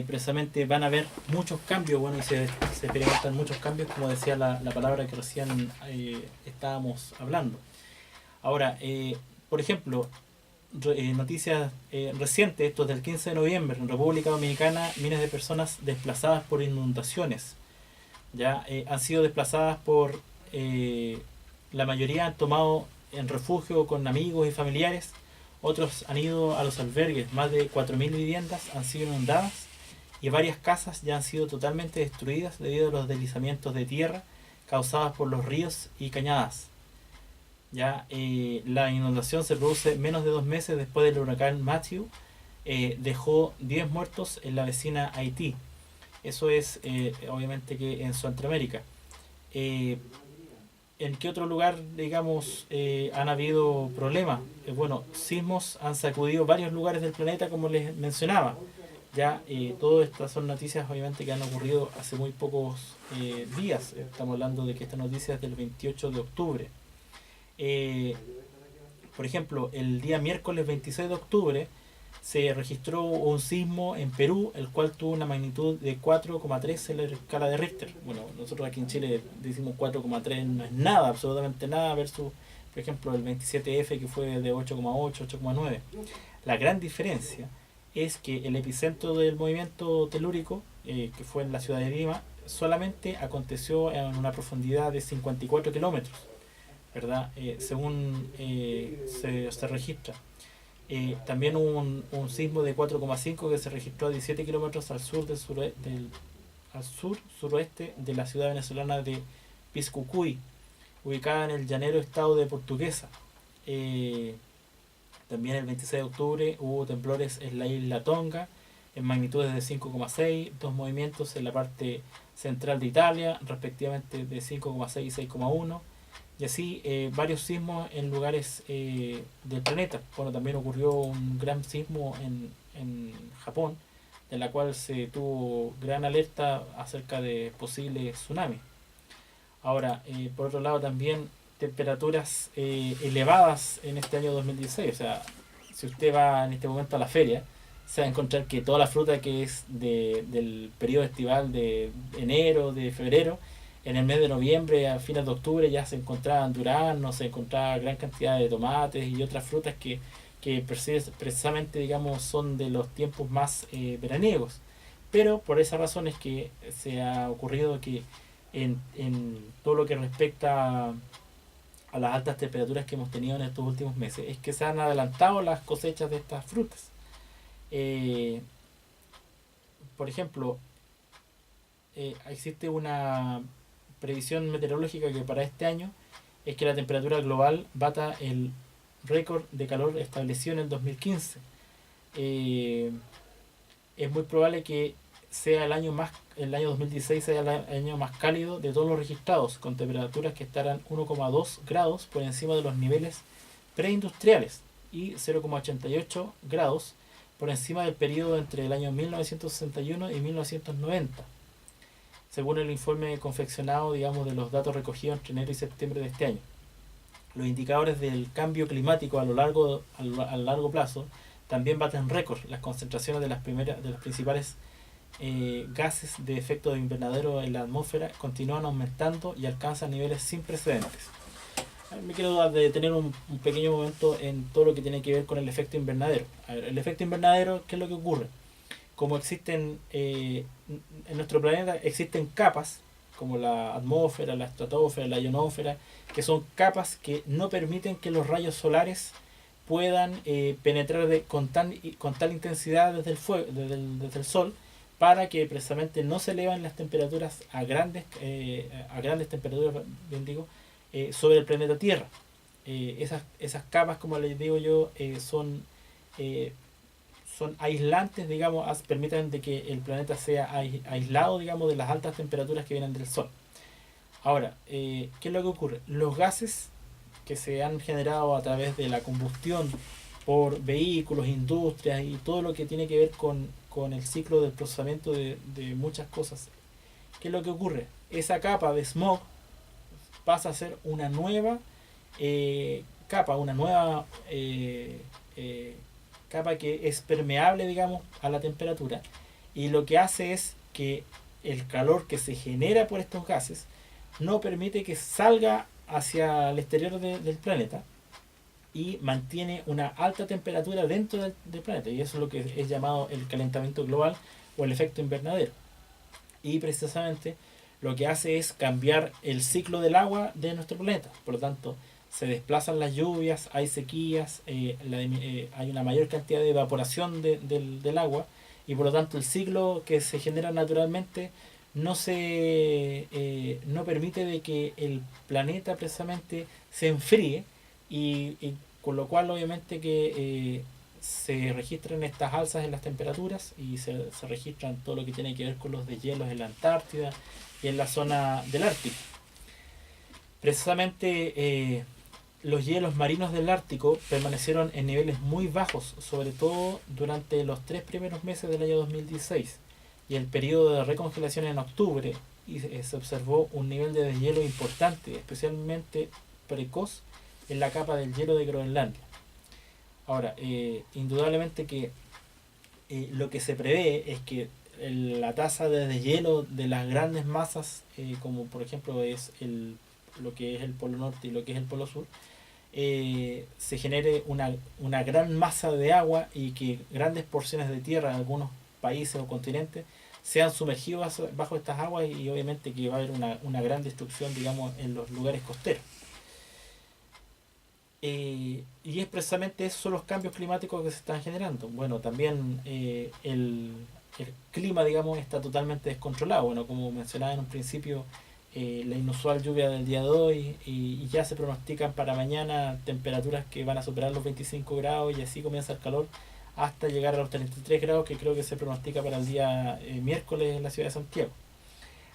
precisamente van a haber muchos cambios, bueno, y se experimentan muchos cambios, como decía la palabra que recién estábamos hablando. Ahora, por ejemplo, noticias recientes, esto es del 15 de noviembre, en República Dominicana, miles de personas desplazadas por inundaciones. Ya han sido desplazadas por, la mayoría han tomado en refugio con amigos y familiares, otros han ido a los albergues, más de 4.000 viviendas han sido inundadas y varias casas ya han sido totalmente destruidas debido a los deslizamientos de tierra causados por los ríos y cañadas. Ya la inundación se produce menos de 2 meses después del huracán Matthew, dejó 10 muertos en la vecina Haití. Eso es obviamente que en Centroamérica. Eh, ¿En qué otro lugar, digamos, han habido problemas? Bueno, sismos han sacudido varios lugares del planeta, como les mencionaba. Ya todas estas son noticias, obviamente, que han ocurrido hace muy pocos días. Estamos hablando de que esta noticia es del 28 de octubre. Eh, por ejemplo, el día miércoles 26 de octubre se registró un sismo en Perú, el cual tuvo una magnitud de 4,3 en la escala de Richter. Bueno, nosotros aquí en Chile decimos 4,3, no es nada, absolutamente nada, versus, por ejemplo, el 27F que fue de 8,8, 8,9. La gran diferencia es que el epicentro del movimiento telúrico, que fue en la ciudad de Lima, solamente aconteció en una profundidad de 54 kilómetros, ¿verdad? Según se registra. También hubo un sismo de 4,5 que se registró a 17 kilómetros al sur al sur suroeste de la ciudad venezolana de Piscucuy, ubicada en el llanero estado de Portuguesa. También el 26 de octubre hubo temblores en la isla Tonga en magnitudes de 5,6, dos movimientos en la parte central de Italia, respectivamente de 5,6 y 6,1. Y así varios sismos en lugares del planeta. Bueno, también ocurrió un gran sismo en Japón, de la cual se tuvo gran alerta acerca de posibles tsunamis. Ahora, por otro lado, también temperaturas elevadas en este año 2016. O sea, si usted va en este momento a la feria, se va a encontrar que toda la fruta que es del periodo estival de enero, de febrero, en el mes de noviembre, a fines de octubre, ya se encontraban duraznos, se encontraba gran cantidad de tomates y otras frutas que precisamente, digamos, son de los tiempos más veraniegos. Pero por esa razón es que se ha ocurrido que en todo lo que respecta a las altas temperaturas que hemos tenido en estos últimos meses, es que se han adelantado las cosechas de estas frutas. Eh, por ejemplo, existe una previsión meteorológica que para este año es que la temperatura global bata el récord de calor establecido en el 2015. Es muy probable que sea el año 2016 sea el año más cálido de todos los registrados, con temperaturas que estarán 1,2 grados por encima de los niveles preindustriales y 0,88 grados por encima del periodo entre el año 1961 y 1990, según el informe confeccionado, digamos, de los datos recogidos entre enero y septiembre de este año. Los indicadores del cambio climático a largo plazo también baten récord. Las concentraciones de los principales gases de efecto de invernadero en la atmósfera continúan aumentando y alcanzan niveles sin precedentes. Me quiero detener un pequeño momento en todo lo que tiene que ver con el efecto invernadero. A ver, el efecto invernadero, ¿qué es lo que ocurre? Como existen en nuestro planeta, existen capas como la atmósfera, la estratosfera, la ionósfera, que son capas que no permiten que los rayos solares puedan penetrar con tal intensidad desde el sol, para que precisamente no se eleven las temperaturas a grandes temperaturas, bien digo, sobre el planeta Tierra. Esas capas, como les digo yo, son aislantes, digamos, permiten de que el planeta sea aislado, digamos, de las altas temperaturas que vienen del Sol. Ahora, ¿qué es lo que ocurre? Los gases que se han generado a través de la combustión por vehículos, industrias y todo lo que tiene que ver con el ciclo del procesamiento de muchas cosas. ¿Qué es lo que ocurre? Esa capa de smog pasa a ser una nueva capa, una nueva capa que es permeable, digamos, a la temperatura y lo que hace es que el calor que se genera por estos gases no permite que salga hacia el exterior del planeta y mantiene una alta temperatura dentro del planeta, y eso es lo que es llamado el calentamiento global o el efecto invernadero. Y precisamente lo que hace es cambiar el ciclo del agua de nuestro planeta. Por lo tanto, se desplazan las lluvias, hay sequías, hay una mayor cantidad de evaporación del agua, y por lo tanto el ciclo que se genera naturalmente no permite de que el planeta precisamente se enfríe, y con lo cual obviamente que se registran estas alzas en las temperaturas, y se registran todo lo que tiene que ver con los deshielos en la Antártida y en la zona del Ártico. Precisamente los hielos marinos del Ártico permanecieron en niveles muy bajos, sobre todo durante los 3 primeros meses del año 2016 y el periodo de recongelación en octubre, y se observó un nivel de deshielo importante, especialmente precoz, en la capa del hielo de Groenlandia. Ahora, indudablemente que lo que se prevé es que la tasa de deshielo de las grandes masas, como por ejemplo es lo que es el Polo Norte y lo que es el Polo Sur, se genere una gran masa de agua, y que grandes porciones de tierra en algunos países o continentes sean sumergidos bajo estas aguas, y obviamente que va a haber una gran destrucción, digamos, en los lugares costeros. Y es precisamente esos son los cambios climáticos que se están generando. Bueno, también el clima, digamos, está totalmente descontrolado. Bueno, como mencionaba en un principio, la inusual lluvia del día de hoy, y ya se pronostican para mañana temperaturas que van a superar los 25 grados, y así comienza el calor hasta llegar a los 33 grados, que creo que se pronostica para el día miércoles en la ciudad de Santiago.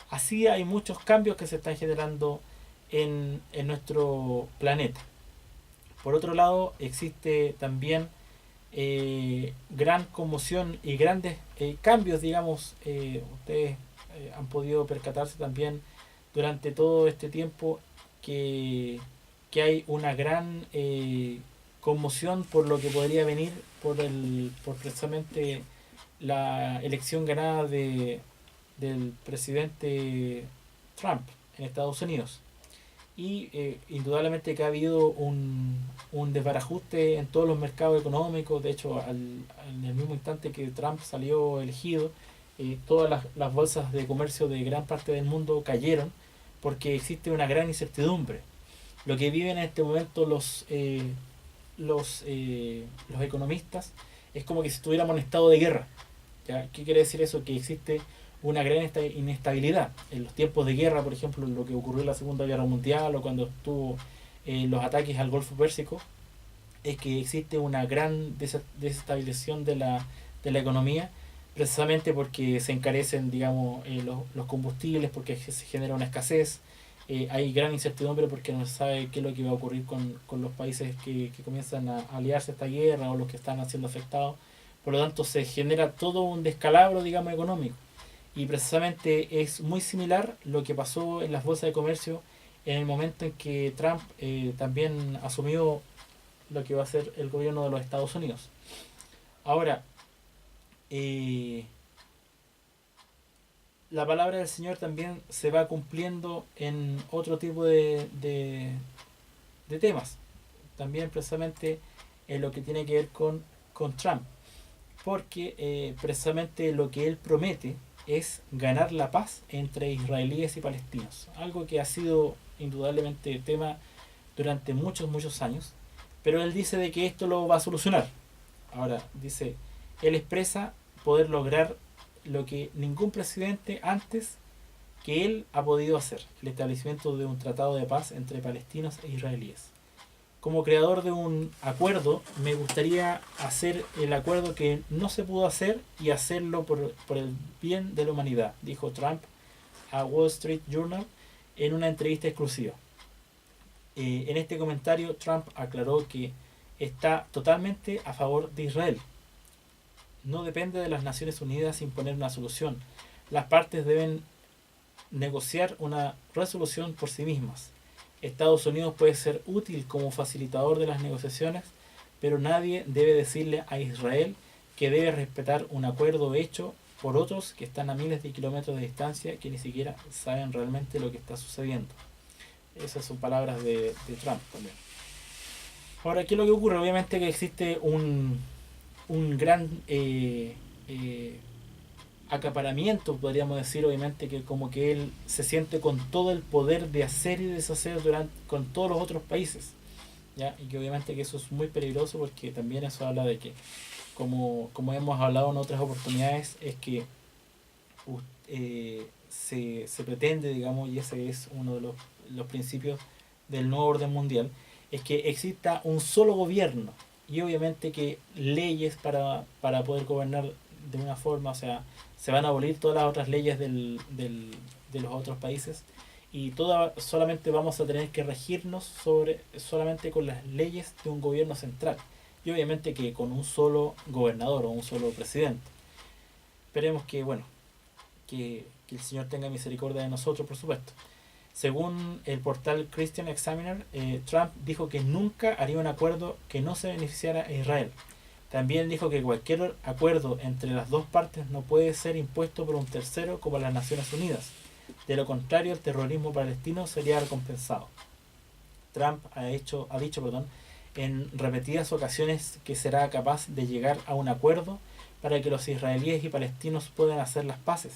Así hay muchos cambios que se están generando en nuestro planeta. Por otro lado, existe también gran conmoción y grandes cambios, digamos. Ustedes han podido percatarse también durante todo este tiempo que hay una gran conmoción por lo que podría venir por precisamente la elección ganada del presidente Trump en Estados Unidos. Y indudablemente que ha habido un desbarajuste en todos los mercados económicos. De hecho, en el mismo instante que Trump salió elegido, todas las bolsas de comercio de gran parte del mundo cayeron, porque existe una gran incertidumbre. Lo que viven en este momento los economistas es como que si estuviéramos en estado de guerra. ¿Ya? ¿Qué quiere decir eso? Que existe una gran inestabilidad. En los tiempos de guerra, por ejemplo, lo que ocurrió en la Segunda Guerra Mundial, o cuando estuvo los ataques al Golfo Pérsico, es que existe una gran desestabilización de la economía, precisamente porque se encarecen, digamos, los combustibles, porque se genera una escasez. Hay gran incertidumbre porque no se sabe qué es lo que va a ocurrir con los países que comienzan a aliarse a esta guerra, o los que están siendo afectados. Por lo tanto, se genera todo un descalabro, digamos, económico. Y precisamente es muy similar lo que pasó en las bolsas de comercio en el momento en que Trump también asumió lo que va a ser el gobierno de los Estados Unidos. Ahora, la palabra del Señor también se va cumpliendo en otro tipo de temas. También precisamente en lo que tiene que ver con Trump. Porque precisamente lo que él promete es ganar la paz entre israelíes y palestinos. Algo que ha sido indudablemente tema durante muchos años. Pero él dice de que esto lo va a solucionar. Ahora, dice, él expresa poder lograr lo que ningún presidente antes que él ha podido hacer: el establecimiento de un tratado de paz entre palestinos e israelíes. Como creador de un acuerdo, me gustaría hacer el acuerdo que no se pudo hacer, y hacerlo por el bien de la humanidad, dijo Trump a Wall Street Journal en una entrevista exclusiva. En este comentario, Trump aclaró que está totalmente a favor de Israel. No depende de las Naciones Unidas imponer una solución. Las partes deben negociar una resolución por sí mismas. Estados Unidos puede ser útil como facilitador de las negociaciones, pero nadie debe decirle a Israel que debe respetar un acuerdo hecho por otros que están a miles de kilómetros de distancia que ni siquiera saben realmente lo que está sucediendo. Esas son palabras de Trump también. Ahora, ¿qué es lo que ocurre? Obviamente que existe un gran acaparamiento, podríamos decir, obviamente que como que él se siente con todo el poder de hacer y deshacer con todos los otros países, ¿ya? Y que obviamente que eso es muy peligroso porque también eso habla de que, como hemos hablado en otras oportunidades, es que se pretende, digamos, y ese es uno de los principios del nuevo orden mundial, es que exista un solo gobierno y obviamente que leyes para poder gobernar de una forma, o sea, se van a abolir todas las otras leyes de los otros países y solamente vamos a tener que regirnos solamente con las leyes de un gobierno central y obviamente que con un solo gobernador o un solo presidente. Esperemos que, bueno, que el Señor tenga misericordia de nosotros, por supuesto. Según el portal Christian Examiner, Trump dijo que nunca haría un acuerdo que no se beneficiara a Israel. También dijo que cualquier acuerdo entre las dos partes no puede ser impuesto por un tercero como las Naciones Unidas. De lo contrario, el terrorismo palestino sería recompensado. Trump ha dicho en repetidas ocasiones que será capaz de llegar a un acuerdo para que los israelíes y palestinos puedan hacer las paces.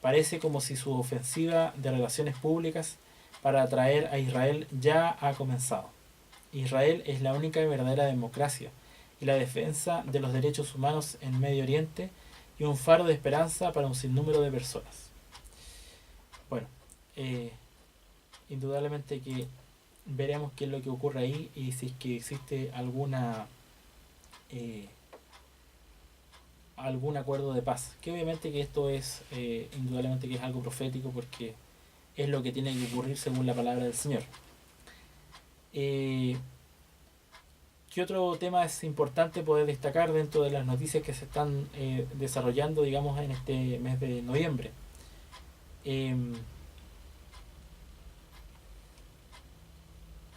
Parece como si su ofensiva de relaciones públicas para atraer a Israel ya ha comenzado. Israel es la única y verdadera democracia y la defensa de los derechos humanos en Medio Oriente y un faro de esperanza para un sinnúmero de personas. Bueno, indudablemente que veremos qué es lo que ocurre ahí y si es que existe algún acuerdo de paz, que obviamente que esto es indudablemente que es algo profético porque es lo que tiene que ocurrir según la palabra del Señor. ¿Qué otro tema es importante poder destacar dentro de las noticias que se están desarrollando, digamos, en este mes de noviembre?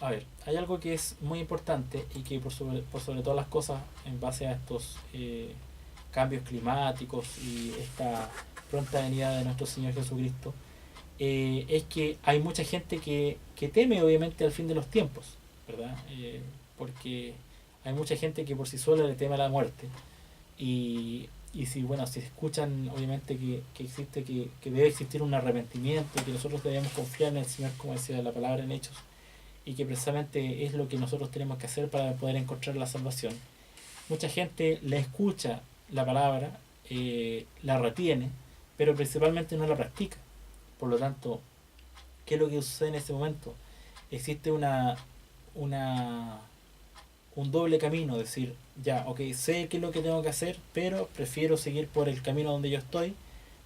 A ver, hay algo que es muy importante y que por sobre todas las cosas, en base a estos cambios climáticos y esta pronta venida de nuestro Señor Jesucristo, es que hay mucha gente que teme obviamente al fin de los tiempos, ¿verdad? Porque hay mucha gente que por sí sola le teme a la muerte. Y si, bueno, si escuchan obviamente que debe existir un arrepentimiento y que nosotros debemos confiar en el Señor, como decía la palabra en Hechos, y que precisamente es lo que nosotros tenemos que hacer para poder encontrar la salvación. Mucha gente la escucha la palabra, la retiene, pero principalmente no la practica. Por lo tanto, ¿qué es lo que sucede en ese momento? Existe un doble camino, decir, ya, ok, sé qué es lo que tengo que hacer, pero prefiero seguir por el camino donde yo estoy.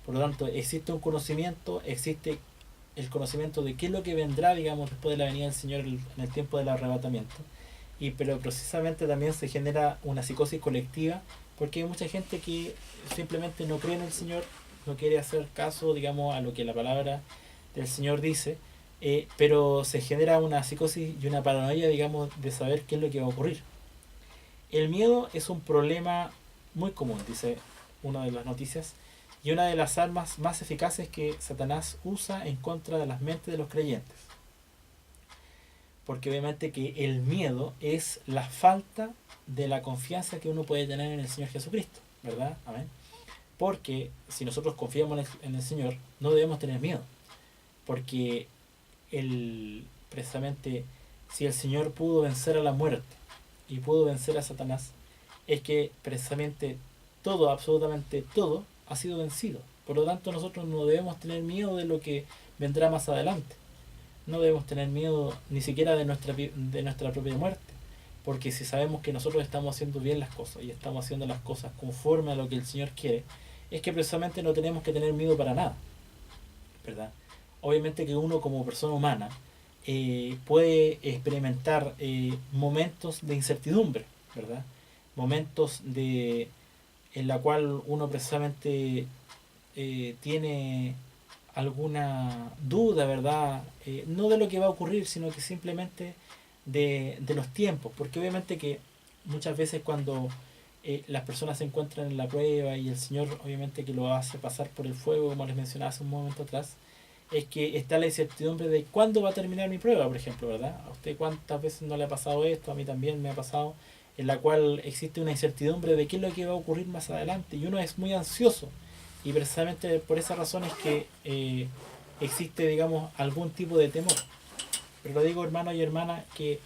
Por lo tanto, existe un conocimiento, existe el conocimiento de qué es lo que vendrá, digamos, después de la venida del Señor en el tiempo del arrebatamiento. Pero precisamente también se genera una psicosis colectiva porque hay mucha gente que simplemente no cree en el Señor, no quiere hacer caso, digamos, a lo que la palabra del Señor dice, pero se genera una psicosis y una paranoia, digamos, de saber qué es lo que va a ocurrir. El miedo es un problema muy común, dice una de las noticias, y una de las armas más eficaces que Satanás usa en contra de las mentes de los creyentes. Porque obviamente que el miedo es la falta de la confianza que uno puede tener en el Señor Jesucristo, ¿verdad? Amén. Porque si nosotros confiamos en el Señor, no debemos tener miedo. Porque precisamente, si el Señor pudo vencer a la muerte y pudo vencer a Satanás, es que precisamente todo, absolutamente todo, ha sido vencido. Por lo tanto, nosotros no debemos tener miedo de lo que vendrá más adelante. No debemos tener miedo ni siquiera de nuestra propia muerte. Porque si sabemos que nosotros estamos haciendo bien las cosas y estamos haciendo las cosas conforme a lo que el Señor quiere, es que precisamente no tenemos que tener miedo para nada, ¿verdad? Obviamente que uno como persona humana puede experimentar momentos de incertidumbre, ¿verdad? Momentos en la cual uno precisamente tiene alguna duda, ¿verdad? No de lo que va a ocurrir, sino que simplemente de los tiempos, porque obviamente que muchas veces cuando las personas se encuentran en la prueba y el Señor obviamente que lo hace pasar por el fuego, como les mencionaba hace un momento atrás, es que está la incertidumbre de cuándo va a terminar mi prueba, por ejemplo, ¿verdad? ¿A usted cuántas veces no le ha pasado esto? A mí también me ha pasado, en la cual existe una incertidumbre de qué es lo que va a ocurrir más adelante y uno es muy ansioso y precisamente por esa razón es que existe, digamos, algún tipo de temor. Pero lo digo, hermanos y hermanas, que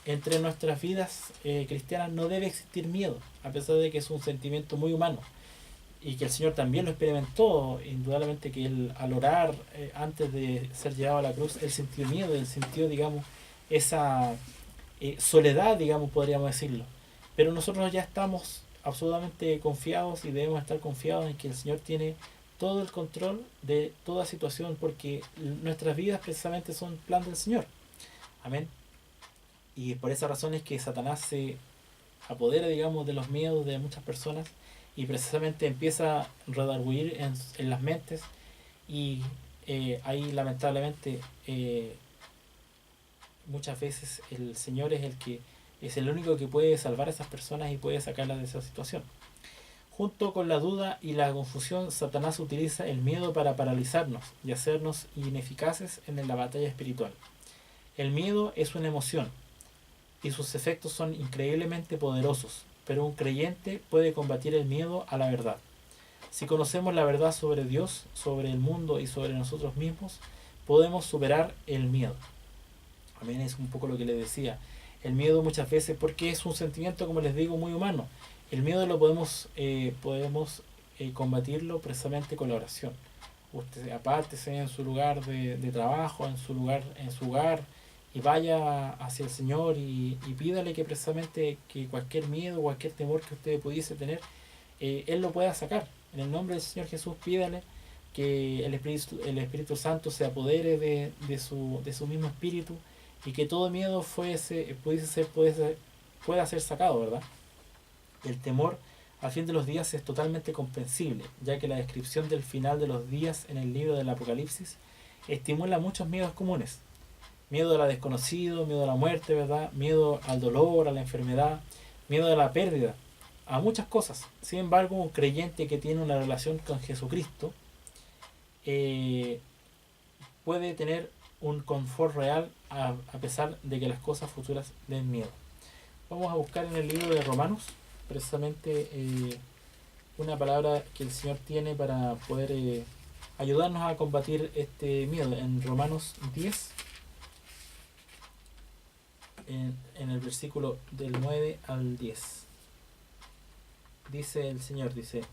entre nuestras vidas cristianas no debe existir miedo, a pesar de que es un sentimiento muy humano y que el Señor también lo experimentó, indudablemente que él al orar antes de ser llevado a la cruz, él sintió miedo, él sintió, digamos, esa soledad, digamos, podríamos decirlo. Pero nosotros ya estamos absolutamente confiados y debemos estar confiados en que el Señor tiene todo el control de toda situación, porque nuestras vidas precisamente son plan del Señor. Amén. Y por esa razón es que Satanás se apodera, digamos, de los miedos de muchas personas y precisamente empieza a redarguir en las mentes y ahí lamentablemente muchas veces el Señor es el que es el único que puede salvar a esas personas y puede sacarlas de esa situación. Junto con la duda y la confusión, Satanás utiliza el miedo para paralizarnos y hacernos ineficaces en la batalla espiritual. El miedo es una emoción y sus efectos son increíblemente poderosos, pero un creyente puede combatir el miedo a la verdad. Si conocemos la verdad sobre Dios, sobre el mundo y sobre nosotros mismos, podemos superar el miedo. Amén, es un poco lo que les decía. El miedo muchas veces, porque es un sentimiento, como les digo, muy humano. El miedo lo podemos combatirlo precisamente con la oración. Usted apártese en su lugar de trabajo, en su hogar, y vaya hacia el Señor y pídale que precisamente que cualquier miedo, cualquier temor que usted pudiese tener, Él lo pueda sacar. En el nombre del Señor Jesús, pídale que el Espíritu Santo se apodere de su mismo espíritu y que todo miedo pueda ser sacado, ¿verdad? El temor al fin de los días es totalmente comprensible, ya que la descripción del final de los días en el libro del Apocalipsis estimula muchos miedos comunes. Miedo a lo desconocido, miedo a la muerte, ¿verdad? Miedo al dolor, a la enfermedad, miedo a la pérdida, a muchas cosas. Sin embargo, un creyente que tiene una relación con Jesucristo eh, puede tener un confort real a pesar de que las cosas futuras den miedo. Vamos a buscar en el libro de Romanos precisamente una palabra que el Señor tiene para poder ayudarnos a combatir este miedo. En Romanos 10, en el versículo del 9 al 10. Dice el Señor, dice,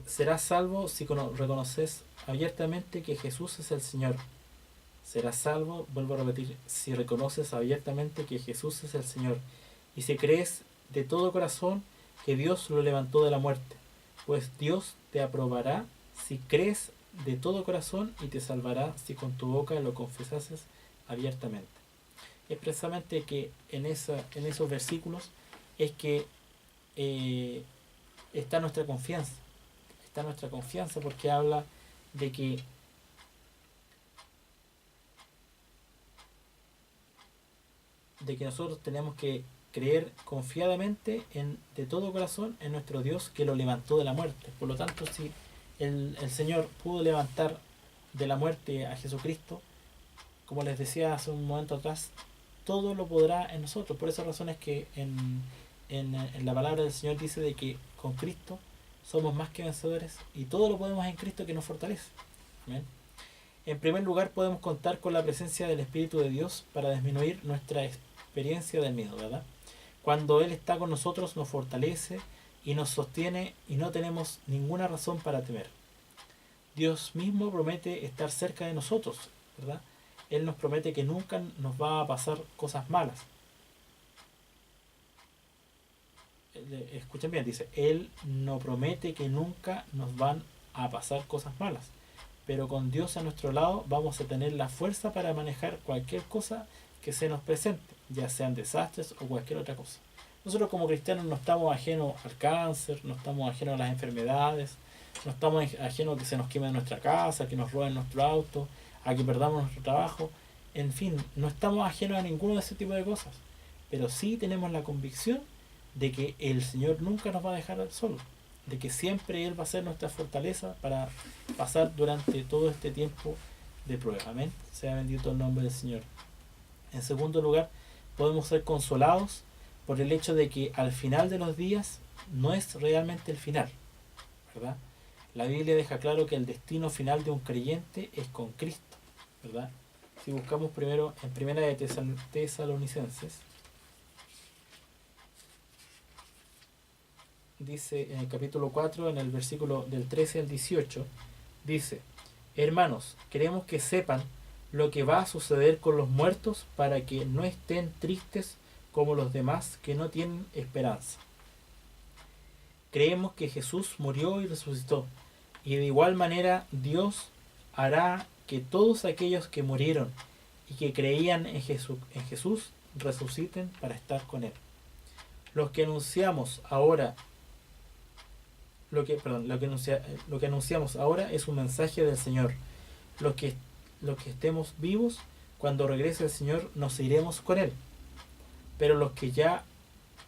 serás salvo si reconoces abiertamente que Jesús es el Señor. Serás salvo, vuelvo a repetir, si reconoces abiertamente que Jesús es el Señor y si crees de todo corazón que Dios lo levantó de la muerte, pues Dios te aprobará si crees de todo corazón y te salvará si con tu boca lo confesases abiertamente. Es precisamente que en esos versículos es que está nuestra confianza. Está nuestra confianza porque habla de que nosotros tenemos que creer confiadamente de todo corazón en nuestro Dios que lo levantó de la muerte. Por lo tanto, si el Señor pudo levantar de la muerte a Jesucristo, como les decía hace un momento atrás, todo lo podrá en nosotros. Por esa razón es que en la palabra del Señor dice de que con Cristo somos más que vencedores y todo lo podemos en Cristo que nos fortalece. Amén. En primer lugar, podemos contar con la presencia del Espíritu de Dios para disminuir nuestra experiencia del miedo, ¿verdad? Cuando Él está con nosotros, nos fortalece y nos sostiene y no tenemos ninguna razón para temer. Dios mismo promete estar cerca de nosotros, ¿verdad? Él nos promete que nunca nos va a pasar cosas malas. Escuchen bien, dice, Él no promete que nunca nos van a pasar cosas malas. Pero con Dios a nuestro lado vamos a tener la fuerza para manejar cualquier cosa que se nos presente, ya sean desastres o cualquier otra cosa. Nosotros como cristianos no estamos ajenos al cáncer, no estamos ajenos a las enfermedades, no estamos ajenos a que se nos queme nuestra casa, que nos roben nuestro auto, a que perdamos nuestro trabajo. En fin, no estamos ajenos a ninguno de ese tipo de cosas. Pero sí tenemos la convicción de que el Señor nunca nos va a dejar solo, de que siempre Él va a ser nuestra fortaleza para pasar durante todo este tiempo de prueba. Amén. Sea bendito el nombre del Señor. En segundo lugar, podemos ser consolados por el hecho de que al final de los días no es realmente el final, ¿verdad? La Biblia deja claro que el destino final de un creyente es con Cristo, ¿verdad? Si buscamos primero en Primera de Tesalonicenses, dice en el capítulo 4, en el versículo del 13 al 18, dice: hermanos, queremos que sepan lo que va a suceder con los muertos para que no estén tristes como los demás que no tienen esperanza. Creemos que Jesús murió y resucitó, y de igual manera Dios hará que todos aquellos que murieron y que creían en Jesús resuciten para estar con Él. Los que anunciamos ahora lo que anunciamos ahora es un mensaje del Señor. Los que estemos vivos, cuando regrese el Señor, nos iremos con Él. Pero los que ya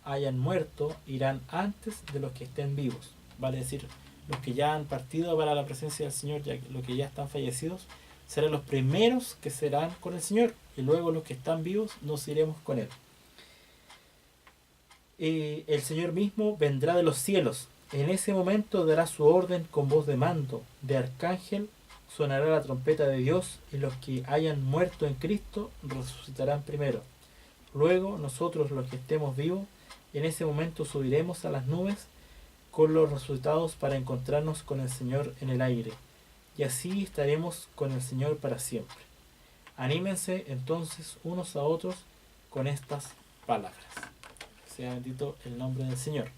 hayan muerto irán antes de los que estén vivos. Vale decir, los que ya han partido para la presencia del Señor, los que ya están fallecidos, serán los primeros que serán con el Señor. Y luego los que están vivos nos iremos con Él. El Señor mismo vendrá de los cielos. En ese momento dará su orden con voz de mando, de arcángel, sonará la trompeta de Dios, y los que hayan muerto en Cristo resucitarán primero. Luego nosotros, los que estemos vivos, en ese momento subiremos a las nubes con los resucitados para encontrarnos con el Señor en el aire, y así estaremos con el Señor para siempre. Anímense entonces unos a otros con estas palabras. Sea bendito el nombre del Señor.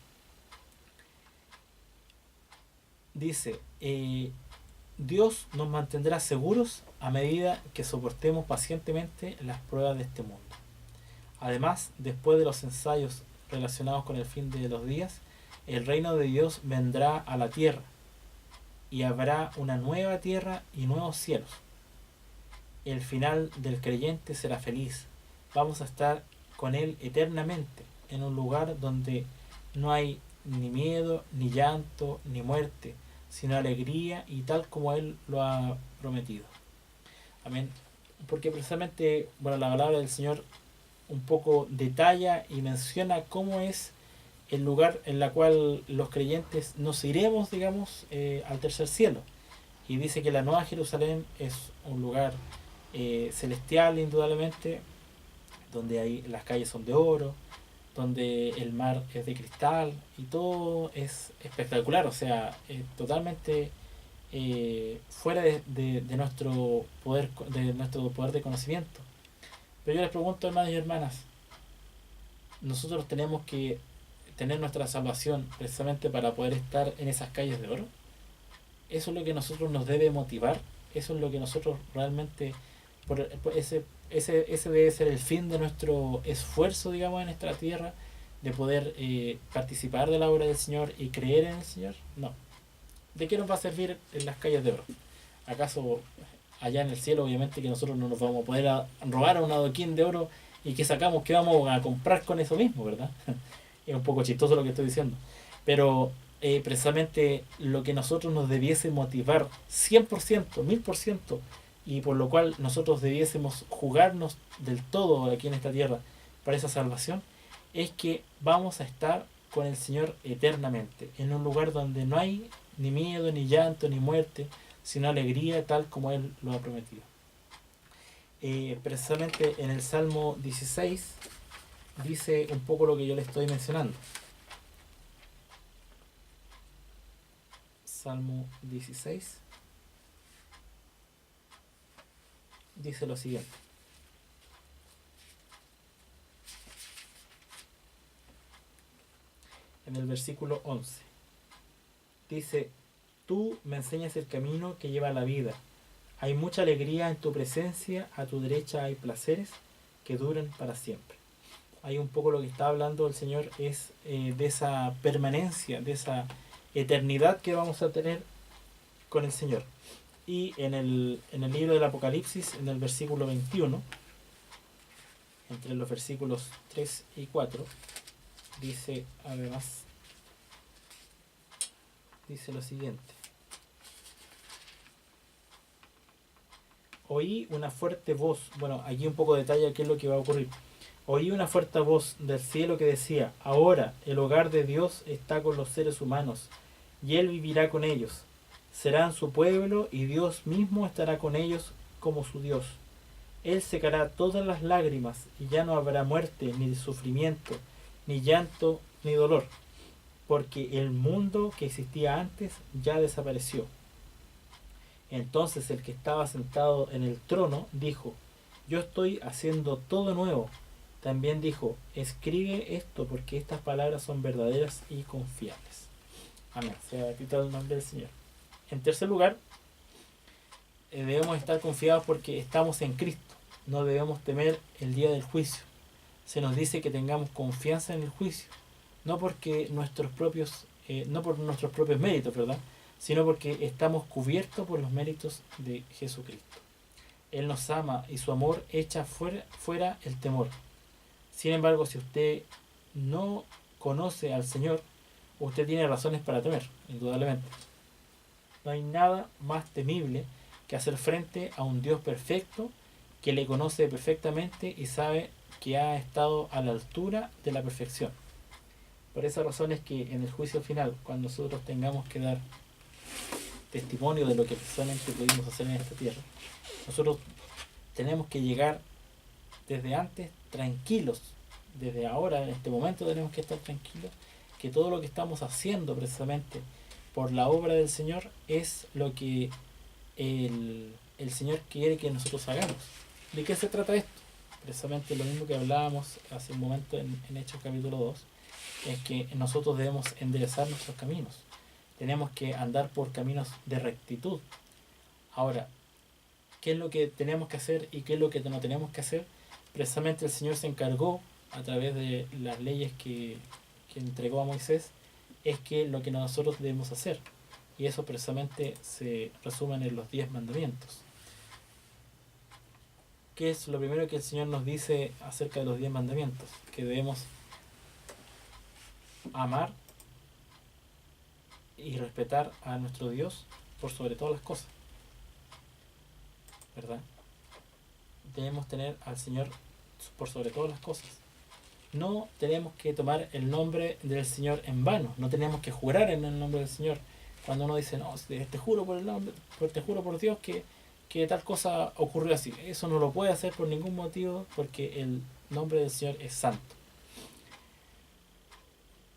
Dice, Dios nos mantendrá seguros a medida que soportemos pacientemente las pruebas de este mundo. Además, después de los ensayos relacionados con el fin de los días, el reino de Dios vendrá a la tierra y habrá una nueva tierra y nuevos cielos. El final del creyente será feliz. Vamos a estar con Él eternamente en un lugar donde no hay ni miedo, ni llanto, ni muerte, sino alegría, y tal como Él lo ha prometido. Amén. Porque precisamente, bueno, la palabra del Señor un poco detalla y menciona cómo es el lugar en el cual los creyentes nos iremos, digamos, al tercer cielo. Y dice que la Nueva Jerusalén es un lugar celestial, indudablemente, donde ahí las calles son de oro, donde el mar es de cristal y todo es espectacular, o sea, totalmente fuera de nuestro poder de conocimiento. Pero yo les pregunto, hermanos y hermanas, nosotros tenemos que tener nuestra salvación precisamente para poder estar en esas calles de oro. Eso es lo que nosotros nos debe motivar, eso es lo que nosotros realmente, ese debe ser el fin de nuestro esfuerzo, digamos, en esta tierra, de poder participar de la obra del Señor y creer en el Señor. No. ¿De qué nos va a servir en las calles de oro? ¿Acaso allá en el cielo, obviamente, que nosotros no nos vamos a poder robar a un adoquín de oro y que sacamos, que vamos a comprar con eso mismo, ¿verdad? Es un poco chistoso lo que estoy diciendo. Pero precisamente lo que nosotros nos debiese motivar 100%, 1000%, y por lo cual nosotros debiésemos jugarnos del todo aquí en esta tierra para esa salvación, es que vamos a estar con el Señor eternamente, en un lugar donde no hay ni miedo, ni llanto, ni muerte, sino alegría, tal como Él lo ha prometido. Precisamente en el Salmo 16 dice un poco lo que yo le estoy mencionando. Salmo 16 dice lo siguiente: en el versículo 11 dice: tú me enseñas el camino que lleva a la vida, hay mucha alegría en tu presencia, a tu derecha hay placeres que duran para siempre. Ahí un poco lo que está hablando el Señor es de esa permanencia, de esa eternidad que vamos a tener con el Señor. Y en el libro del Apocalipsis, en el versículo 21, entre los versículos 3 y 4, dice además, dice lo siguiente: oí una fuerte voz, bueno, aquí un poco de detalle qué es lo que va a ocurrir. Oí una fuerte voz del cielo que decía: ahora el hogar de Dios está con los seres humanos, y Él vivirá con ellos. Serán su pueblo, y Dios mismo estará con ellos como su Dios. Él secará todas las lágrimas, y ya no habrá muerte, ni sufrimiento, ni llanto, ni dolor, porque el mundo que existía antes ya desapareció. Entonces el que estaba sentado en el trono dijo: yo estoy haciendo todo nuevo. También dijo: escribe esto, porque estas palabras son verdaderas y confiables. Amén. Sea bendito el nombre del Señor. En tercer lugar, debemos estar confiados porque estamos en Cristo. No debemos temer el día del juicio. Se nos dice que tengamos confianza en el juicio, no porque no por nuestros propios méritos, ¿verdad? Sino porque estamos cubiertos por los méritos de Jesucristo. Él nos ama y su amor echa fuera el temor. Sin embargo, si usted no conoce al Señor, usted tiene razones para temer, indudablemente. No hay nada más temible que hacer frente a un Dios perfecto que le conoce perfectamente y sabe que ha estado a la altura de la perfección. Por esa razón es que en el juicio final, cuando nosotros tengamos que dar testimonio de lo que precisamente pudimos hacer en esta tierra, nosotros tenemos que llegar desde antes tranquilos. Desde ahora, en este momento, tenemos que estar tranquilos que todo lo que estamos haciendo precisamente por la obra del Señor es lo que el Señor quiere que nosotros hagamos. ¿De qué se trata esto? Precisamente lo mismo que hablábamos hace un momento en Hechos capítulo 2, es que nosotros debemos enderezar nuestros caminos. Tenemos que andar por caminos de rectitud. Ahora, ¿qué es lo que tenemos que hacer y qué es lo que no tenemos que hacer? Precisamente el Señor se encargó, a través de las leyes que entregó a Moisés, es que lo que nosotros debemos hacer. Y eso precisamente se resume en los 10 mandamientos. ¿Qué es lo primero que el Señor nos dice acerca de los 10 mandamientos? Que debemos amar y respetar a nuestro Dios por sobre todas las cosas, ¿verdad? Debemos tener al Señor por sobre todas las cosas. No tenemos que tomar el nombre del Señor en vano, no tenemos que jurar en el nombre del Señor. Cuando uno dice: no, te juro por el nombre, te juro por Dios que tal cosa ocurrió así. Eso no lo puede hacer por ningún motivo, porque el nombre del Señor es santo.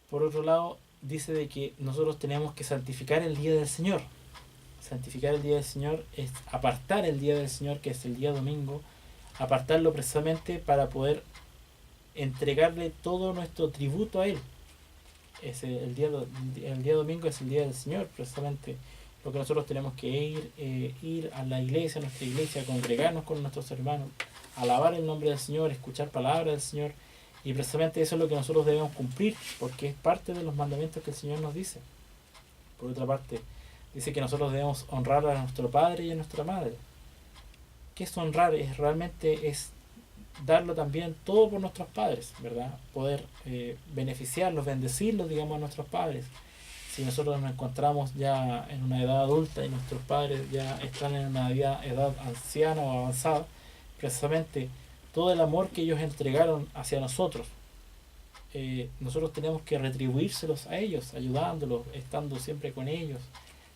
Por otro lado, dice de que nosotros tenemos que santificar el día del Señor. Santificar el día del Señor es apartar el día del Señor, que es el día domingo, apartarlo precisamente para poder entregarle todo nuestro tributo a Él. El día domingo es el día del Señor, precisamente lo que nosotros tenemos que ir a la iglesia, a nuestra iglesia, congregarnos con nuestros hermanos, alabar el nombre del Señor, escuchar palabras del Señor, y precisamente eso es lo que nosotros debemos cumplir, porque es parte de los mandamientos que el Señor nos dice. Por otra parte, dice que nosotros debemos honrar a nuestro padre y a nuestra madre. ¿Qué es honrar? Realmente darlo también todo por nuestros padres, ¿verdad? Poder beneficiarlos, bendecirlos, digamos, a nuestros padres. Si nosotros nos encontramos ya en una edad adulta y nuestros padres ya están en una edad anciana o avanzada, precisamente todo el amor que ellos entregaron hacia nosotros, nosotros tenemos que retribuírselos a ellos, ayudándolos, estando siempre con ellos,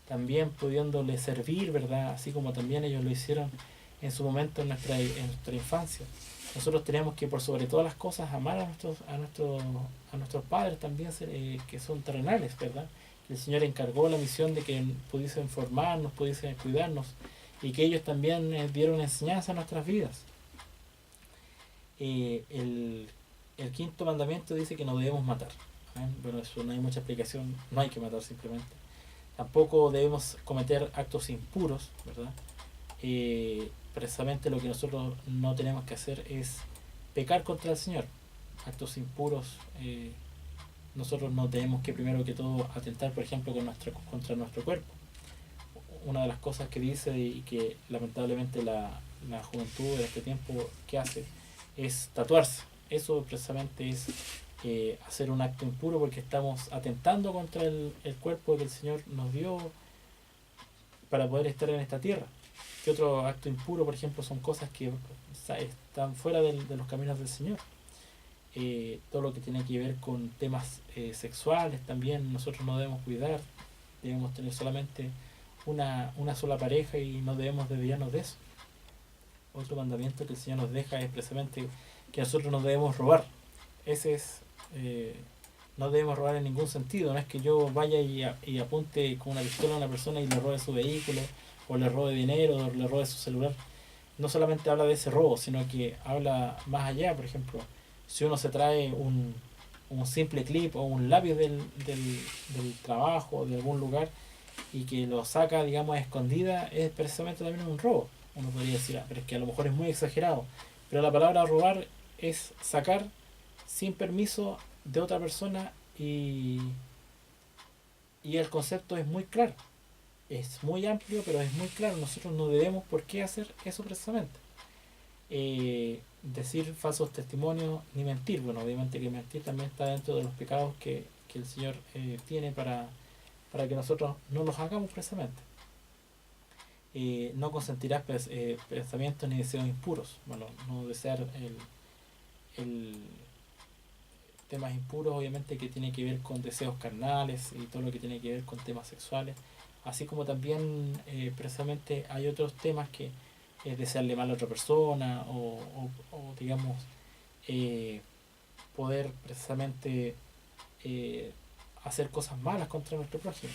también pudiéndoles servir, ¿verdad? Así como también ellos lo hicieron en su momento en nuestra infancia. Nosotros tenemos que, por sobre todas las cosas, amar a nuestros padres también, que son terrenales, ¿verdad? El Señor encargó la misión de que pudiesen formarnos, pudiesen cuidarnos, y que ellos también dieron enseñanza a nuestras vidas. El quinto mandamiento dice que no debemos matar. Bueno, eso no hay mucha explicación, no hay que matar simplemente. Tampoco debemos cometer actos impuros, ¿verdad? Precisamente lo que nosotros no tenemos que hacer es pecar contra el Señor. Actos impuros, nosotros no tenemos que primero que todo atentar, por ejemplo, contra nuestro cuerpo. Una de las cosas que dice y que lamentablemente la juventud de este tiempo que hace es tatuarse. Eso precisamente es hacer un acto impuro porque estamos atentando contra el cuerpo que el Señor nos dio para poder estar en esta tierra. ¿Qué otro acto impuro, por ejemplo, son cosas que están fuera de los caminos del Señor? Todo lo que tiene que ver con temas sexuales también nosotros no debemos cuidar, debemos tener solamente una sola pareja y no debemos desviarnos de eso. Otro mandamiento que el Señor nos deja es precisamente que nosotros no debemos robar. Ese es, no debemos robar en ningún sentido. No es que yo vaya y apunte con una pistola a una persona y le robe su vehículo, o le robe dinero, o le robe su celular. No solamente habla de ese robo, sino que habla más allá. Por ejemplo, si uno se trae un simple clip o un lápiz del trabajo o de algún lugar y que lo saca, digamos, a escondida, es precisamente también un robo. Uno podría decir, pero es que a lo mejor es muy exagerado. Pero la palabra robar es sacar sin permiso de otra persona y el concepto es muy claro. Es muy amplio, pero es muy claro. Nosotros no debemos por qué hacer eso precisamente. Decir falsos testimonios ni mentir. Bueno, obviamente que mentir también está dentro de los pecados que el Señor tiene para que nosotros no los hagamos precisamente. No consentirás pensamientos ni deseos impuros. Bueno, no desear el temas impuros, obviamente, que tiene que ver con deseos carnales y todo lo que tiene que ver con temas sexuales. Así como también precisamente hay otros temas que es desearle mal a otra persona o digamos, poder precisamente hacer cosas malas contra nuestro prójimo.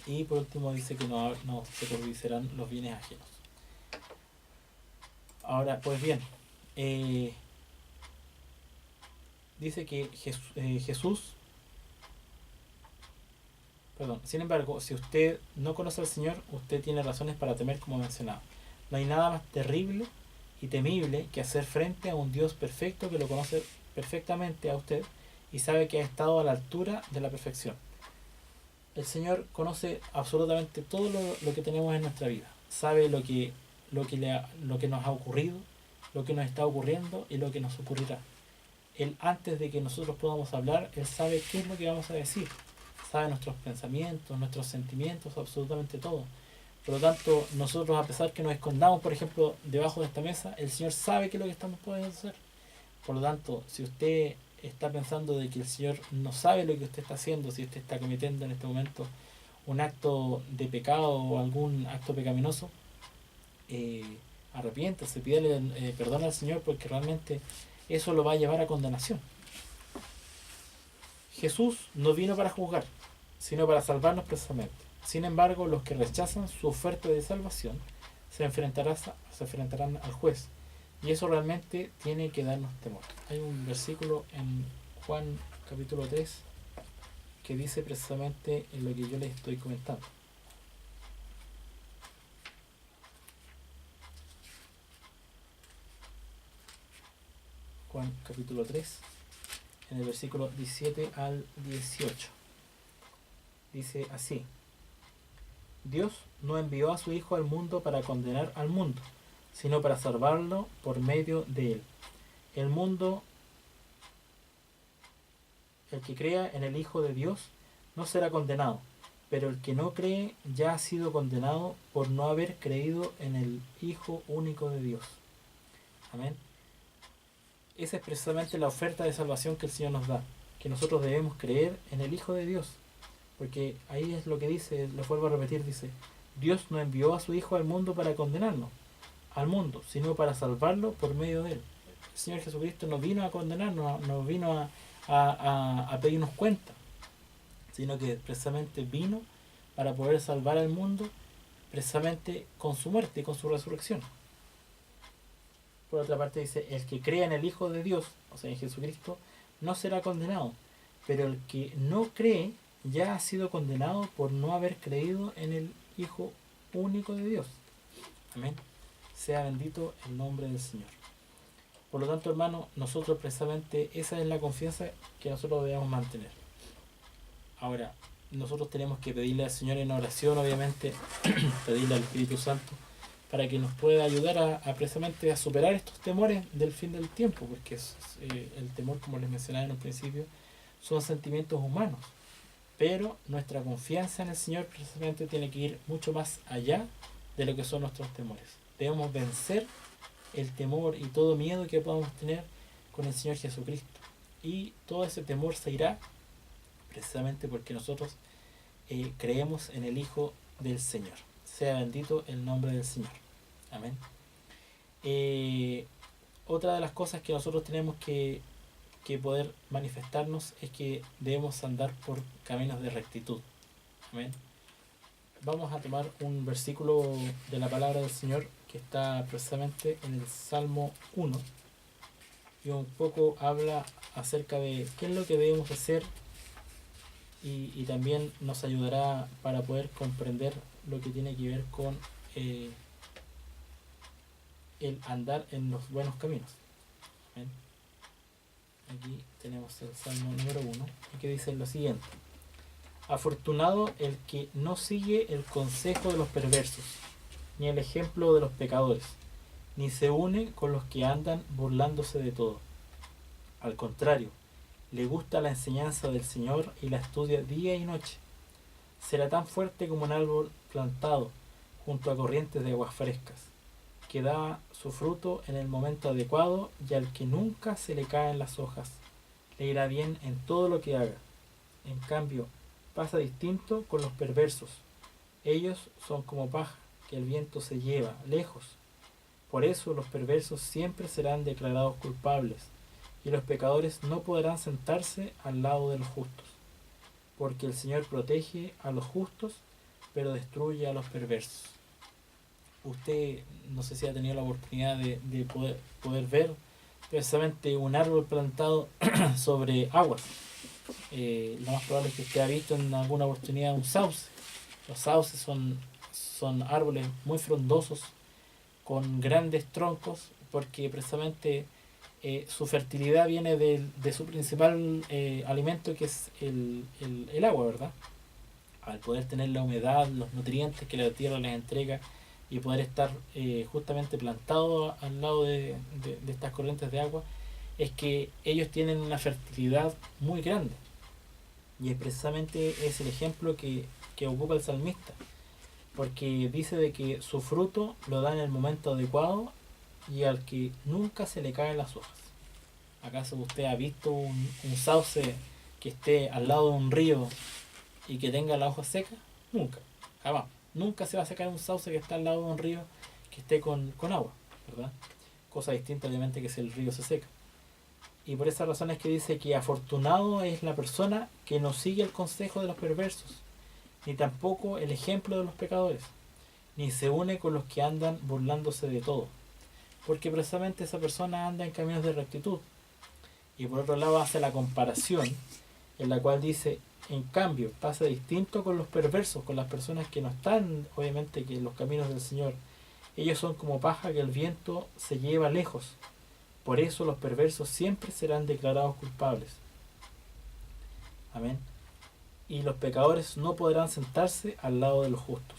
Y por último dice que no se cobicerán los bienes ajenos. Ahora, pues bien, dice que Jesús, perdón, sin embargo, si usted no conoce al Señor, usted tiene razones para temer, como mencionaba. No hay nada más terrible y temible que hacer frente a un Dios perfecto que lo conoce perfectamente a usted y sabe que ha estado a la altura de la perfección. El Señor conoce absolutamente todo lo que tenemos en nuestra vida. Sabe lo que nos ha ocurrido, lo que nos está ocurriendo y lo que nos ocurrirá. Él, antes de que nosotros podamos hablar, Él sabe qué es lo que vamos a decir. Sabe nuestros pensamientos, nuestros sentimientos, absolutamente todo. Por lo tanto, nosotros, a pesar que nos escondamos, por ejemplo, debajo de esta mesa, el Señor sabe qué es lo que estamos pudiendo hacer. Por lo tanto, si usted está pensando de que el Señor no sabe lo que usted está haciendo, si usted está cometiendo en este momento un acto de pecado o algún acto pecaminoso, arrepiéntase, pídele perdón al Señor, porque realmente eso lo va a llevar a condenación. Jesús no vino para juzgar, sino para salvarnos precisamente. Sin embargo, los que rechazan su oferta de salvación se enfrentarán al juez. Y eso realmente tiene que darnos temor. Hay un versículo en Juan capítulo 3 que dice precisamente en lo que yo les estoy comentando. Juan capítulo 3, en el versículo 17 al 18. Dice así: Dios no envió a su Hijo al mundo para condenar al mundo, sino para salvarlo por medio de él. El que crea en el Hijo de Dios no será condenado, pero el que no cree ya ha sido condenado por no haber creído en el Hijo único de Dios. Amén. Esa es precisamente la oferta de salvación que el Señor nos da, que nosotros debemos creer en el Hijo de Dios, porque ahí es lo que dice, lo vuelvo a repetir, dice: Dios no envió a su Hijo al mundo para condenarnos, al mundo, sino para salvarlo por medio de él. El Señor Jesucristo no vino a condenarnos, no vino a pedirnos cuenta, sino que precisamente vino para poder salvar al mundo, precisamente con su muerte y con su resurrección. Por otra parte dice: el que crea en el Hijo de Dios, o sea en Jesucristo, no será condenado, pero el que no cree ya ha sido condenado por no haber creído en el Hijo único de Dios. Amén. Sea bendito el nombre del Señor. Por lo tanto, hermano, nosotros precisamente esa es la confianza que nosotros debemos mantener. Ahora, nosotros tenemos que pedirle al Señor en oración, obviamente, pedirle al Espíritu Santo para que nos pueda ayudar precisamente a superar estos temores del fin del tiempo, porque el temor, como les mencionaba en un principio, son sentimientos humanos, pero nuestra confianza en el Señor precisamente tiene que ir mucho más allá de lo que son nuestros temores. Debemos vencer el temor y todo miedo que podamos tener con el Señor Jesucristo, y todo ese temor se irá precisamente porque nosotros creemos en el Hijo del Señor. Sea bendito el nombre del Señor. Amén. Otra de las cosas que nosotros tenemos que poder manifestarnos es que debemos andar por caminos de rectitud. Amén. Vamos a tomar un versículo de la palabra del Señor que está precisamente en el Salmo 1, y un poco habla acerca de qué es lo que debemos hacer, y también nos ayudará para poder comprender lo que tiene que ver con el andar en los buenos caminos. ¿Ven? Aquí tenemos el Salmo número 1, que dice lo siguiente: afortunado el que no sigue el consejo de los perversos, ni el ejemplo de los pecadores, ni se une con los que andan burlándose de todo. Al contrario, le gusta la enseñanza del Señor y la estudia día y noche. Será tan fuerte como un árbol plantado junto a corrientes de aguas frescas, que da su fruto en el momento adecuado, y al que nunca se le caen las hojas, le irá bien en todo lo que haga. En cambio, pasa distinto con los perversos. Ellos son como paja que el viento se lleva lejos. Por eso los perversos siempre serán declarados culpables, y los pecadores no podrán sentarse al lado de los justos. Porque el Señor protege a los justos, pero destruye a los perversos. Usted, no sé si ha tenido la oportunidad de poder ver precisamente un árbol plantado sobre aguas. Lo más probable es que usted ha visto en alguna oportunidad un sauce. Los sauces son árboles muy frondosos, con grandes troncos, porque precisamente su fertilidad viene de su principal alimento, que es el agua, ¿verdad? Al poder tener la humedad, los nutrientes que la tierra les entrega, y poder estar justamente plantado al lado de estas corrientes de agua, es que ellos tienen una fertilidad muy grande. Y precisamente es el ejemplo que ocupa el salmista, porque dice de que su fruto lo da en el momento adecuado, y al que nunca se le caen las hojas. ¿Acaso usted ha visto un sauce que esté al lado de un río y que tenga la hoja seca? Nunca, jamás. Nunca se va a secar un sauce que está al lado de un río que esté con agua, ¿verdad? Cosa distinta, obviamente, que si el río se seca. Y por esa razón es que dice que afortunado es la persona que no sigue el consejo de los perversos, ni tampoco el ejemplo de los pecadores, ni se une con los que andan burlándose de todo. Porque precisamente esa persona anda en caminos de rectitud. Y por otro lado hace la comparación, en la cual dice: en cambio, pasa distinto con los perversos, con las personas que no están, obviamente, que en los caminos del Señor. Ellos son como paja que el viento se lleva lejos. Por eso los perversos siempre serán declarados culpables. Amén. Y los pecadores no podrán sentarse al lado de los justos.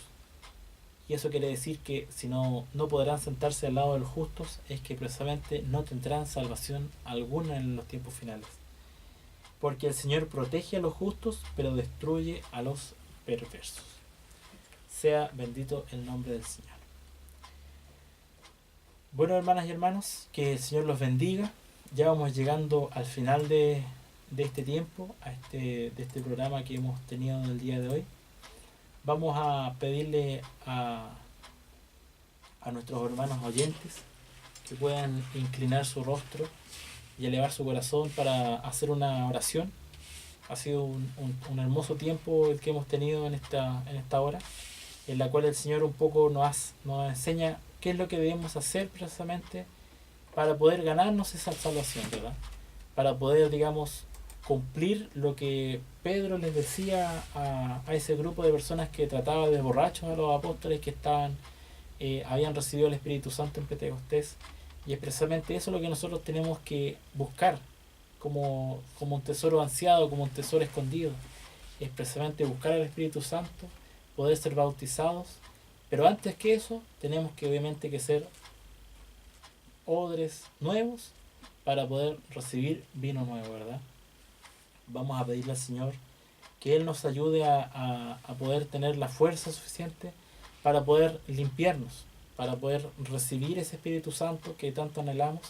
Y eso quiere decir que si no podrán sentarse al lado de los justos, es que precisamente no tendrán salvación alguna en los tiempos finales. Porque el Señor protege a los justos, pero destruye a los perversos. Sea bendito el nombre del Señor. Bueno, hermanas y hermanos, que el Señor los bendiga. Ya vamos llegando al final de este tiempo, de este programa que hemos tenido en el día de hoy. Vamos a pedirle a nuestros hermanos oyentes que puedan inclinar su rostro y elevar su corazón para hacer una oración. Ha sido un hermoso tiempo el que hemos tenido en esta hora, en la cual el Señor un poco nos enseña qué es lo que debemos hacer precisamente para poder ganarnos esa salvación, ¿verdad? Para poder, digamos, cumplir lo que Pedro les decía a ese grupo de personas que trataba de borrachos a los apóstoles que habían recibido el Espíritu Santo en Pentecostés. Y es precisamente eso lo que nosotros tenemos que buscar como un tesoro ansiado, como un tesoro escondido. Es precisamente buscar al Espíritu Santo, poder ser bautizados Pero antes que eso, tenemos que obviamente que ser odres nuevos para poder recibir vino nuevo, ¿verdad? Vamos a pedirle al Señor que Él nos ayude a poder tener la fuerza suficiente para poder limpiarnos, para poder recibir ese Espíritu Santo que tanto anhelamos,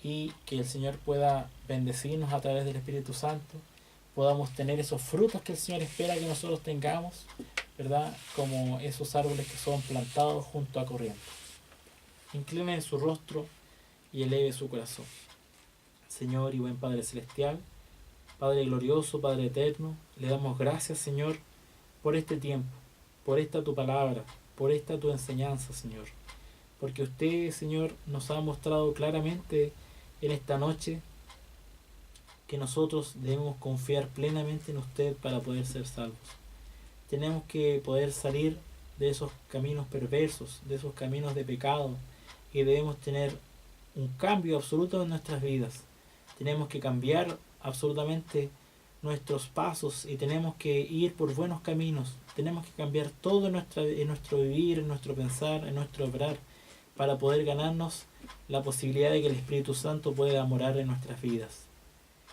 y que el Señor pueda bendecirnos a través del Espíritu Santo, podamos tener esos frutos que el Señor espera que nosotros tengamos, ¿verdad? Como esos árboles que son plantados junto a corriente. Incline su rostro y eleve su corazón. Señor y buen Padre Celestial, Padre glorioso, Padre eterno, le damos gracias, Señor, por este tiempo, por esta tu palabra, por esta tu enseñanza, Señor. Porque usted, Señor, nos ha mostrado claramente en esta noche que nosotros debemos confiar plenamente en usted para poder ser salvos. Tenemos que poder salir de esos caminos perversos, de esos caminos de pecado, y debemos tener un cambio absoluto en nuestras vidas. Tenemos que cambiar absolutamente nuestros pasos y tenemos que ir por buenos caminos. Tenemos que cambiar todo en nuestro vivir, en nuestro pensar, en nuestro obrar, para poder ganarnos la posibilidad de que el Espíritu Santo pueda morar en nuestras vidas.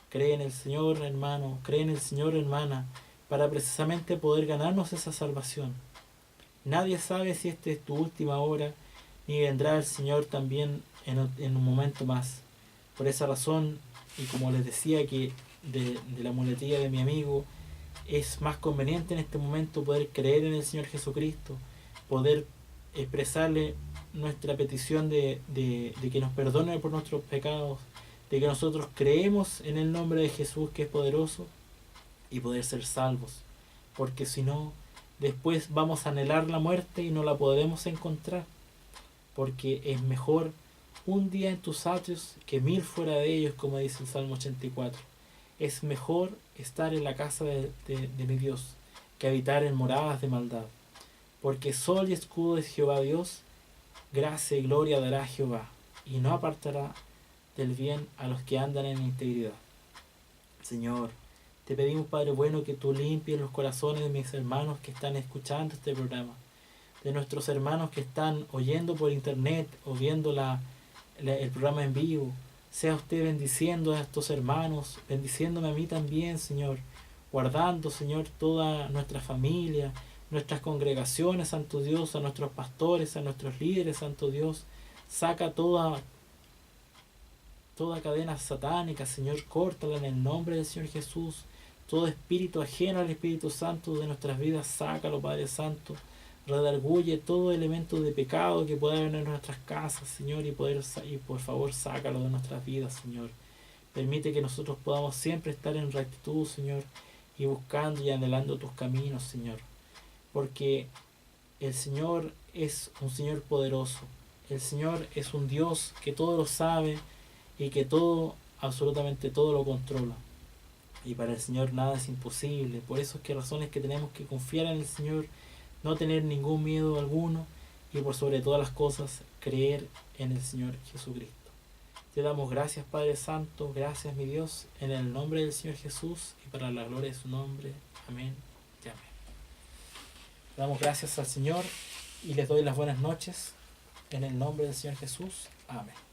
Cree en el Señor, hermano, cree en el Señor, hermana, para precisamente poder ganarnos esa salvación. Nadie sabe si esta es tu última hora, ni vendrá el Señor también en un momento más. Por esa razón, y como les decía que de la muletilla de mi amigo, es más conveniente en este momento poder creer en el Señor Jesucristo, poder expresarle nuestra petición de que nos perdone por nuestros pecados, de que nosotros creemos en el nombre de Jesús, que es poderoso, y poder ser salvos. Porque si no, después vamos a anhelar la muerte y no la podremos encontrar. Porque es mejor un día en tus atrios que 1000 fuera de ellos, como dice el Salmo 84. Es mejor estar en la casa de mi Dios que habitar en moradas de maldad. Porque sol y escudo es Jehová Dios, gracia y gloria dará Jehová, y no apartará del bien a los que andan en integridad. Señor, te pedimos, Padre bueno, que tú limpies los corazones de mis hermanos que están escuchando este programa, de nuestros hermanos que están oyendo por internet o viendo el programa en vivo. Sea usted bendiciendo a estos hermanos, bendiciéndome a mí también, Señor, guardando, Señor, toda nuestra familia, nuestras congregaciones, Santo Dios, a nuestros pastores, a nuestros líderes, Santo Dios. Saca toda cadena satánica, Señor, córtala en el nombre del Señor Jesús. Todo espíritu ajeno al Espíritu Santo de nuestras vidas, sácalo, Padre Santo. Redarguye todo elemento de pecado que pueda haber en nuestras casas, Señor, y por favor sácalo de nuestras vidas, Señor. Permite que nosotros podamos siempre estar en rectitud, Señor, y buscando y anhelando tus caminos, Señor. Porque el Señor es un Señor poderoso. El Señor es un Dios que todo lo sabe y que todo, absolutamente todo lo controla. Y para el Señor nada es imposible. Por eso es que razones que tenemos que confiar en el Señor, no tener ningún miedo alguno, y por sobre todas las cosas creer en el Señor Jesucristo. Te damos gracias, Padre Santo, gracias, mi Dios, en el nombre del Señor Jesús y para la gloria de su nombre. Amén y amén. Damos gracias al Señor y les doy las buenas noches en el nombre del Señor Jesús. Amén.